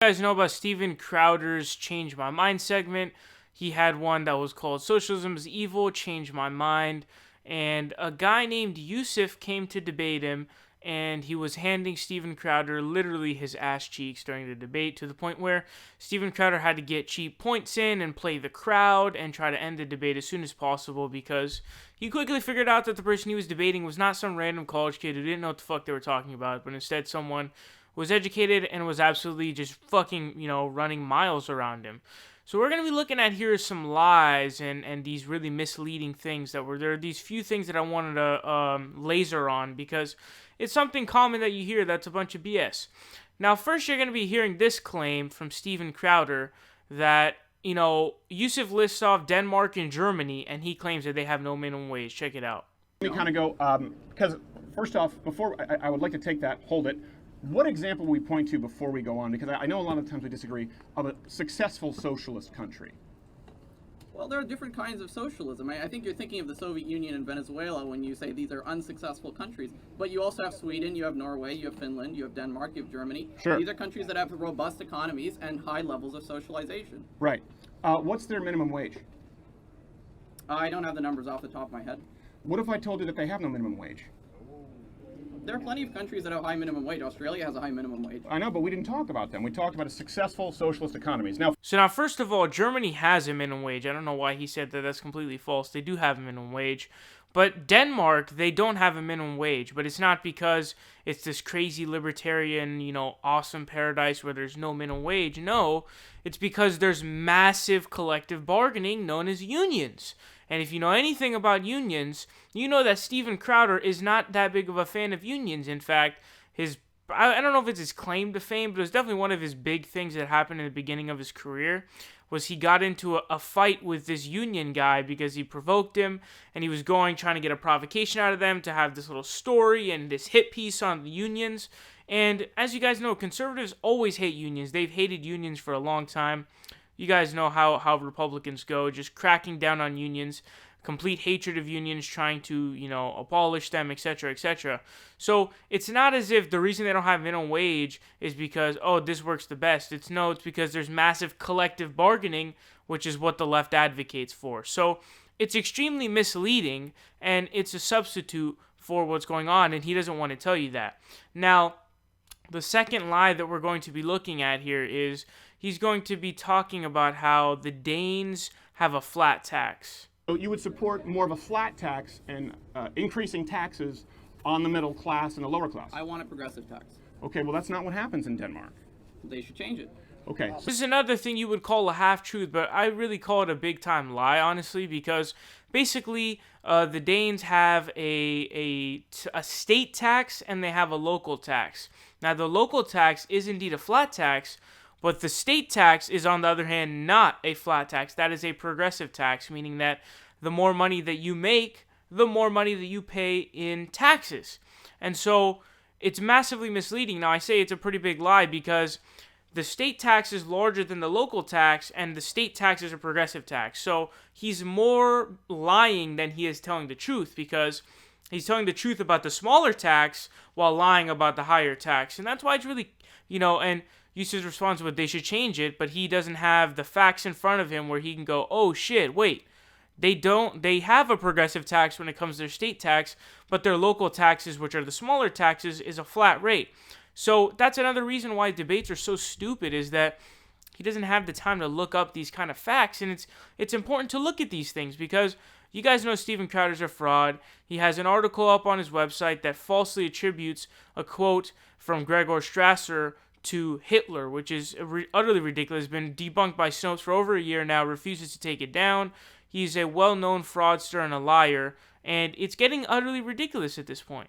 You guys know about Steven Crowder's Change My Mind segment. He had one that was called Socialism is Evil, Change My Mind. And a guy named Yousef came to debate him, and he was handing Steven Crowder literally his ass cheeks during the debate, to the point where Steven Crowder had to get cheap points in and play the crowd and try to end the debate as soon as possible, because he quickly figured out that the person he was debating was not some random college kid who didn't know what the fuck they were talking about, but instead someone who was educated and was absolutely just fucking, running miles around him. So we're going to be looking at here some lies and these really misleading things that were there. Are these few things that I wanted to laser on, because it's something common that you hear that's a bunch of BS. Now, first you're going to be hearing this claim from Steven Crowder that, Yousef lists off Denmark and Germany, and he claims that they have no minimum wage. Check it out. Let me kind of go, because first off, before I would like to take that, hold it. What example will we point to before we go on? Because I know a lot of times we disagree, of a successful socialist country. Well, there are different kinds of socialism. I think you're thinking of the Soviet Union and Venezuela when you say these are unsuccessful countries. But you also have Sweden, you have Norway, you have Finland, you have Denmark, you have Germany. Sure. These are countries that have robust economies and high levels of socialization. Right. What's their minimum wage? I don't have the numbers off the top of my head. What if I told you that they have no minimum wage? There are plenty of countries that have high minimum wage. Australia has a high minimum wage. I know, but we didn't talk about them. We talked about a successful socialist economies. Now, First of all, Germany has a minimum wage. I don't know why he said that. That's completely false. They do have a minimum wage. But Denmark, they don't have a minimum wage. But it's not because it's this crazy libertarian, awesome paradise where there's no minimum wage. No, it's because there's massive collective bargaining known as unions. And if you know anything about unions, you know that Steven Crowder is not that big of a fan of unions. In fact, I don't know if it's his claim to fame, but it was definitely one of his big things that happened in the beginning of his career, was he got into a fight with this union guy because he provoked him, and he was trying to get a provocation out of them to have this little story and this hit piece on the unions. And as you guys know, conservatives always hate unions. They've hated unions for a long time. You guys know how Republicans go, just cracking down on unions, complete hatred of unions, trying to, abolish them, etc., etc. So it's not as if the reason they don't have minimum wage is because, this works the best. It's because there's massive collective bargaining, which is what the left advocates for. So it's extremely misleading, and it's a substitute for what's going on, and he doesn't want to tell you that. Now, the second lie that we're going to be looking at here is he's going to be talking about how the Danes have a flat tax. so you would support more of a flat tax and increasing taxes on the middle class and the lower class. I want a progressive tax. Okay, well, that's not what happens in Denmark. They should change it. Okay. This is another thing you would call a half-truth, but I really call it a big-time lie, honestly, because basically the Danes have a state tax and they have a local tax. Now, the local tax is indeed a flat tax, but the state tax is, on the other hand, not a flat tax. That is a progressive tax, meaning that the more money that you make, the more money that you pay in taxes. And so it's massively misleading. Now, I say it's a pretty big lie because the state tax is larger than the local tax, and the state tax is a progressive tax. So he's more lying than he is telling the truth, because he's telling the truth about the smaller tax while lying about the higher tax. And that's why it's really, and Yousef's response was they should change it, but he doesn't have the facts in front of him where he can go, oh shit, wait. They have a progressive tax when it comes to their state tax, but their local taxes, which are the smaller taxes, is a flat rate. So that's another reason why debates are so stupid, is that he doesn't have the time to look up these kind of facts. And it's important to look at these things, because you guys know Steven Crowder's a fraud. He has an article up on his website that falsely attributes a quote from Gregor Strasser to Hitler, which is utterly ridiculous. Been debunked by Snopes for over a year now, refuses to take it down. He's a well-known fraudster and a liar, and it's getting utterly ridiculous at this point.